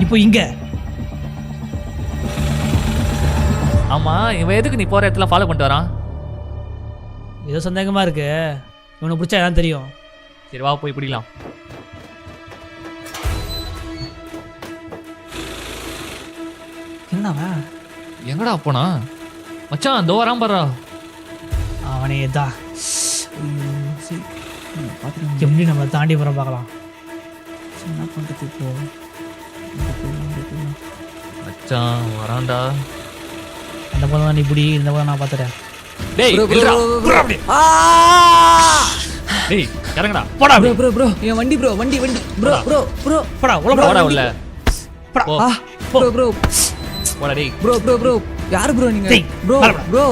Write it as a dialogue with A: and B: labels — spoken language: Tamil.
A: இப்போ இங்க
B: ஆமா, இவன் எதுக்கு நீ போற இடத்துல ஃபாலோ பண்ணிட்டு வரான்?
A: ஏதோ சந்தேகமா இருக்கு. இவனுக்கு பிடிச்சா எல்லாம் தெரியும்.
B: சரி வா போய் பிடிக்கலாம்.
A: என்னவா
B: எங்கடா போனா? மச்சான் இதோ வரான் பாரா.
A: அவனே தான். எப்படி நம்ம தாண்டி போற பார்க்கலாம்.
C: என்ன பண்ணுறது இப்போ?
B: மச்சான் வரான்டா.
A: அந்த போல நீ இப்படி இந்த போல நான் பார்த்துட்டேன்.
B: டேய்
C: Bro, bro,
B: நில்றா.
C: bro, bro.
B: ஆ! டேய் இறங்குடா.
A: போடா
C: ப்ரோ ப்ரோ ப்ரோ என் வண்டி ப்ரோ வண்டி வண்டி ப்ரோ ப்ரோ ப்ரோ
A: போடா உள்ள
B: போடா
A: போடா
B: உள்ள.
A: போடா.
B: போ.
C: ப்ரோ ப்ரோ
B: போடா டேய்.
C: ப்ரோ ப்ரோ ப்ரோ யார் ப்ரோ நீங்க?
A: டேய்,
C: ப்ரோ
A: வாடா.
C: ப்ரோ